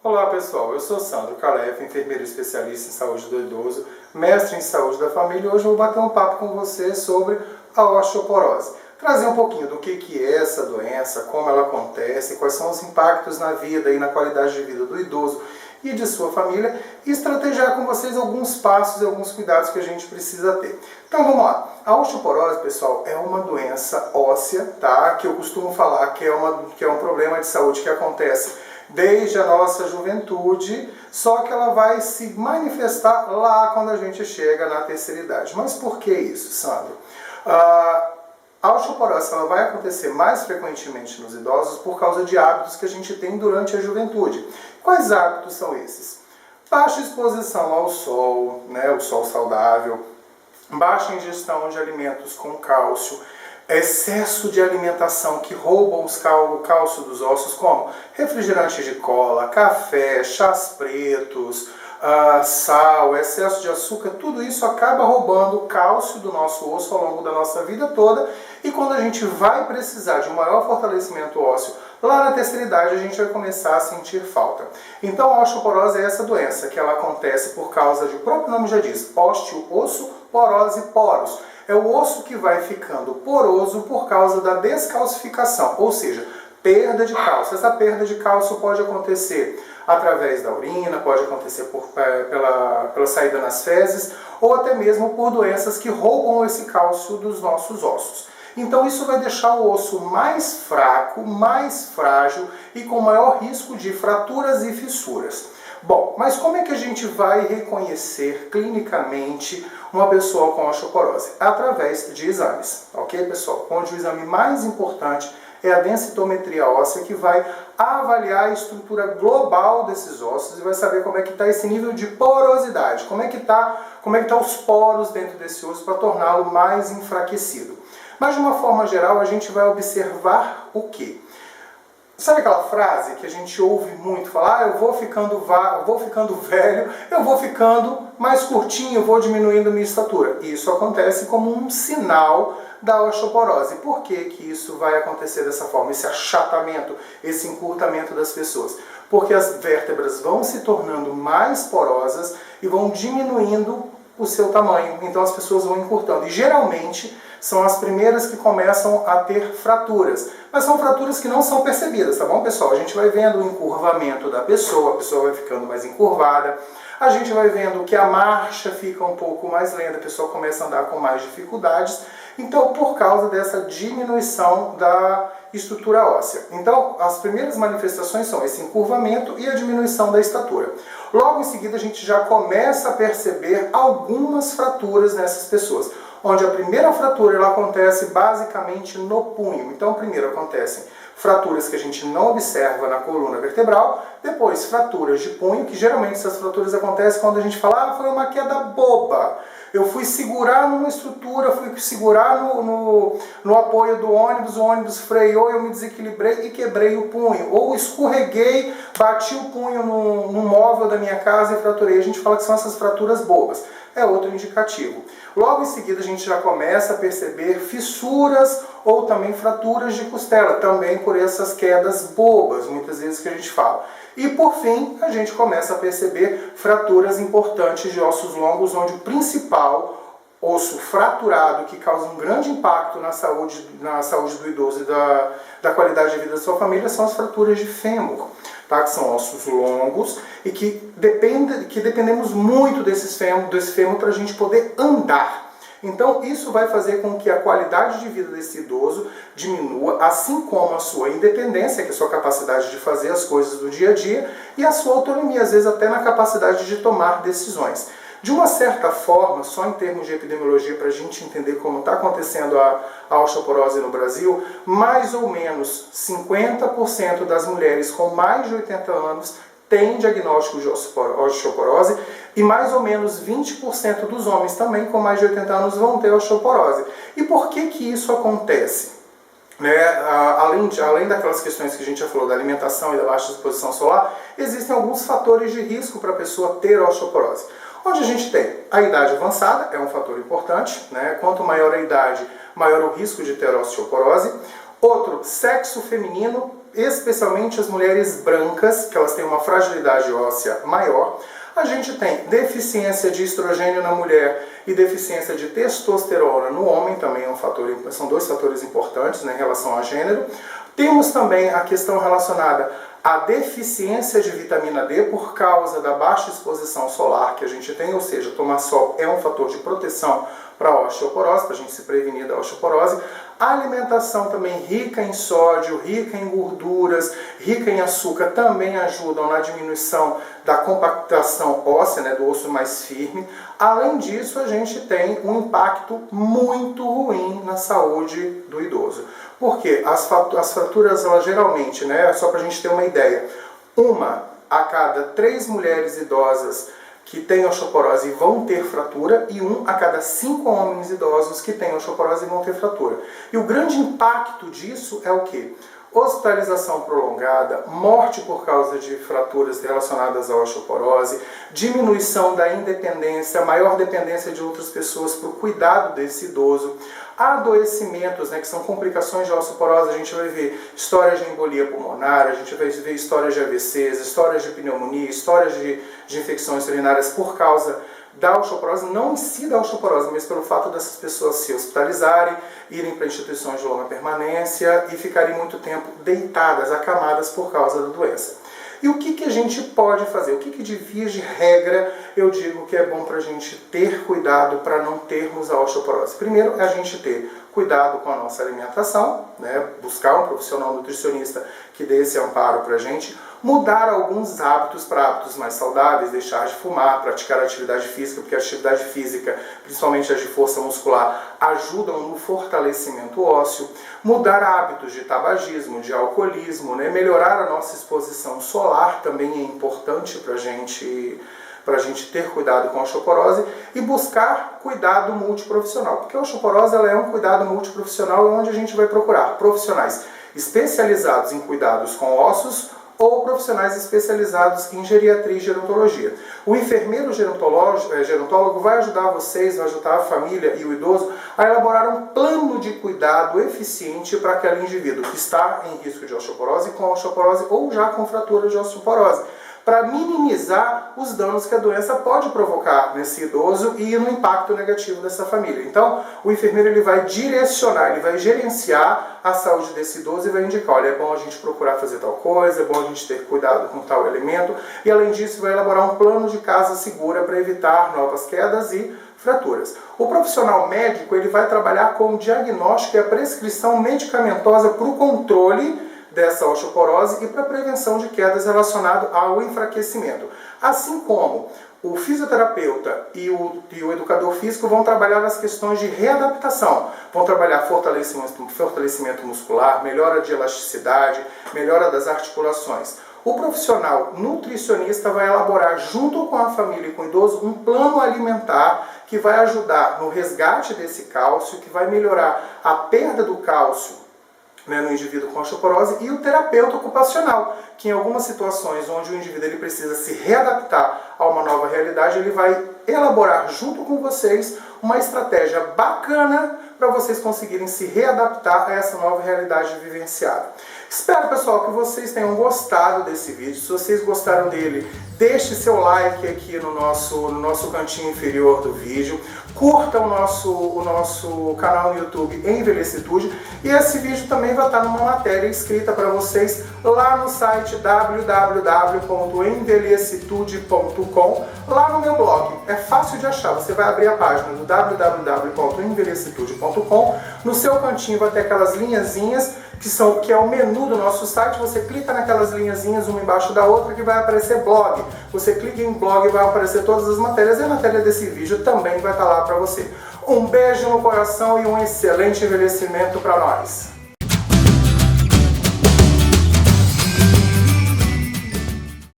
Olá pessoal, eu sou Sandro Calef, enfermeiro especialista em saúde do idoso, mestre em saúde da família, e hoje eu vou bater um papo com você sobre a osteoporose. Trazer um pouquinho do que é essa doença, como ela acontece, quais são os impactos na vida e na qualidade de vida do idoso e de sua família, e estrategiar com vocês alguns passos e alguns cuidados que a gente precisa ter. Então vamos lá. A osteoporose, pessoal, é uma doença óssea, tá? Que eu costumo falar que é um problema de saúde que acontece desde a nossa juventude, só que ela vai se manifestar lá quando a gente chega na terceira idade. Mas por que isso, Sandro? A osteoporose ela vai acontecer mais frequentemente nos idosos por causa de hábitos que a gente tem durante a juventude. Quais hábitos são esses? Baixa exposição ao sol, né, o sol saudável, baixa ingestão de alimentos com cálcio, excesso de alimentação que roubam o cálcio dos ossos, como refrigerante de cola, café, chás pretos, sal, excesso de açúcar, tudo isso acaba roubando o cálcio do nosso osso ao longo da nossa vida toda, e quando a gente vai precisar de um maior fortalecimento ósseo, lá na terceira idade a gente vai começar a sentir falta. Então a osteoporose é essa doença que ela acontece por causa de, o próprio nome já diz, ósteo, osso, porose, poros. É o osso que vai ficando poroso por causa da descalcificação, ou seja, perda de cálcio. Essa perda de cálcio pode acontecer através da urina, pode acontecer pela saída nas fezes, ou até mesmo por doenças que roubam esse cálcio dos nossos ossos. Então isso vai deixar o osso mais fraco, mais frágil e com maior risco de fraturas e fissuras. Bom, mas como é que a gente vai reconhecer clinicamente uma pessoa com osteoporose? Através de exames, ok, pessoal? Onde o exame mais importante é a densitometria óssea, que vai avaliar a estrutura global desses ossos e vai saber como é que está esse nível de porosidade, como é que tá os poros dentro desse osso para torná-lo mais enfraquecido. Mas de uma forma geral a gente vai observar o quê? Sabe aquela frase que a gente ouve muito falar, eu vou ficando velho, eu vou ficando mais curtinho, eu vou diminuindo minha estatura. Isso acontece como um sinal da osteoporose. Por que que isso vai acontecer dessa forma? Esse achatamento, esse encurtamento das pessoas. Porque as vértebras vão se tornando mais porosas e vão diminuindo o seu tamanho. Então as pessoas vão encurtando. E geralmente são as primeiras que começam a ter fraturas. Mas são fraturas que não são percebidas, tá bom, pessoal? A gente vai vendo o encurvamento da pessoa, a pessoa vai ficando mais encurvada. A gente vai vendo que a marcha fica um pouco mais lenta, a pessoa começa a andar com mais dificuldades. Então, por causa dessa diminuição da estrutura óssea. Então, as primeiras manifestações são esse encurvamento e a diminuição da estatura. Logo em seguida, a gente já começa a perceber algumas fraturas nessas pessoas, onde a primeira fratura ela acontece basicamente no punho. Então, primeiro acontecem fraturas que a gente não observa na coluna vertebral, depois fraturas de punho, que geralmente essas fraturas acontecem quando a gente fala, foi uma queda boba. Eu fui segurar numa estrutura, fui segurar no apoio do ônibus, o ônibus freou, eu me desequilibrei e quebrei o punho. Ou escorreguei, bati o punho no móvel da minha casa e fraturei. A gente fala que são essas fraturas bobas. É outro indicativo. Logo em seguida a gente já começa a perceber fissuras ou também fraturas de costela, também por essas quedas bobas, muitas vezes que a gente fala. E por fim, a gente começa a perceber fraturas importantes de ossos longos, onde o principal osso fraturado, que causa um grande impacto na saúde do idoso e da qualidade de vida da sua família, são as fraturas de fêmur, tá? Que são ossos longos e que dependemos muito desse fêmur para a gente poder andar. Então isso vai fazer com que a qualidade de vida desse idoso diminua, assim como a sua independência, que é a sua capacidade de fazer as coisas do dia a dia, e a sua autonomia, às vezes até na capacidade de tomar decisões. De uma certa forma, só em termos de epidemiologia, para a gente entender como está acontecendo a osteoporose no Brasil, mais ou menos 50% das mulheres com mais de 80 anos têm diagnóstico de osteoporose e mais ou menos 20% dos homens também com mais de 80 anos vão ter osteoporose. E por que que isso acontece? Além daquelas questões que a gente já falou da alimentação e da baixa exposição solar, existem alguns fatores de risco para a pessoa ter osteoporose. Onde a gente tem a idade avançada, é um fator importante, né? Quanto maior a idade, maior o risco de ter osteoporose. Outro, sexo feminino especialmente as mulheres brancas, que elas têm uma fragilidade óssea maior. A gente tem deficiência de estrogênio na mulher e deficiência de testosterona no homem, também é um fator, são dois fatores importantes, né, em relação a gênero. Temos também a questão relacionada à deficiência de vitamina D por causa da baixa exposição solar que a gente tem, ou seja, tomar sol é um fator de proteção para a osteoporose, para a gente se prevenir da osteoporose. A alimentação também rica em sódio, rica em gorduras, rica em açúcar, também ajudam na diminuição da compactação óssea, né, do osso mais firme. Além disso, a gente tem um impacto muito ruim na saúde do idoso. Porque as fraturas, elas geralmente, né, só para a gente ter uma ideia, 1 a cada 3 mulheres idosas que têm osteoporose vão ter fratura e 1 a cada 5 homens idosos que têm osteoporose vão ter fratura. E o grande impacto disso é o quê? Hospitalização prolongada, morte por causa de fraturas relacionadas à osteoporose, diminuição da independência, maior dependência de outras pessoas para o cuidado desse idoso, adoecimentos, né, que são complicações de osteoporose. A gente vai ver histórias de embolia pulmonar, a gente vai ver histórias de AVCs, histórias de pneumonia, histórias de infecções urinárias por causa da osteoporose, não em si da osteoporose, mas pelo fato dessas pessoas se hospitalizarem, irem para instituições de longa permanência e ficarem muito tempo deitadas, acamadas por causa da doença. E o que a gente pode fazer? O que de via de regra eu digo que é bom para a gente ter cuidado para não termos a osteoporose? Primeiro é a gente ter cuidado com a nossa alimentação, né? Buscar um profissional nutricionista que dê esse amparo para a gente, mudar alguns hábitos para hábitos mais saudáveis, deixar de fumar, praticar atividade física, porque a atividade física, principalmente as de força muscular, ajudam no fortalecimento ósseo, mudar hábitos de tabagismo, de alcoolismo, né? Melhorar a nossa exposição solar também é importante para a gente ter cuidado com a osteoporose e buscar cuidado multiprofissional, porque a osteoporose ela é um cuidado multiprofissional onde a gente vai procurar profissionais especializados em cuidados com ossos ou profissionais especializados em geriatria e gerontologia. O enfermeiro gerontólogo vai ajudar vocês, vai ajudar a família e o idoso a elaborar um plano de cuidado eficiente para aquele indivíduo que está em risco de osteoporose, com osteoporose ou já com fratura de osteoporose, para minimizar os danos que a doença pode provocar nesse idoso e no impacto negativo dessa família. Então, o enfermeiro ele vai direcionar, ele vai gerenciar a saúde desse idoso e vai indicar, olha, é bom a gente procurar fazer tal coisa, é bom a gente ter cuidado com tal elemento, e além disso vai elaborar um plano de casa segura para evitar novas quedas e fraturas. O profissional médico ele vai trabalhar com o diagnóstico e a prescrição medicamentosa para o controle dessa osteoporose e para a prevenção de quedas relacionado ao enfraquecimento. Assim como o fisioterapeuta e o educador físico vão trabalhar nas questões de readaptação, vão trabalhar fortalecimento muscular, melhora de elasticidade, melhora das articulações. O profissional nutricionista vai elaborar, junto com a família e com o idoso, um plano alimentar que vai ajudar no resgate desse cálcio, que vai melhorar a perda do cálcio, né, no indivíduo com osteoporose, e o terapeuta ocupacional, que em algumas situações onde o indivíduo ele precisa se readaptar a uma nova realidade, ele vai elaborar junto com vocês uma estratégia bacana para vocês conseguirem se readaptar a essa nova realidade vivenciada. Espero, pessoal, que vocês tenham gostado desse vídeo. Se vocês gostaram dele, deixe seu like aqui no nosso cantinho inferior do vídeo. Curta o nosso canal no YouTube Envelhecitude. E esse vídeo também vai estar numa matéria escrita para vocês lá no site www.envelhecitude.com, lá no meu blog. É fácil de achar, você vai abrir a página do www.envelhecitude.com. No seu cantinho vai ter aquelas linhazinhas que é o menu do nosso site. Você clica naquelas linhazinhas uma embaixo da outra que vai aparecer blog. Você clica em blog e vai aparecer todas as matérias, e a matéria desse vídeo também vai estar lá para você. Um beijo no coração e um excelente envelhecimento para nós!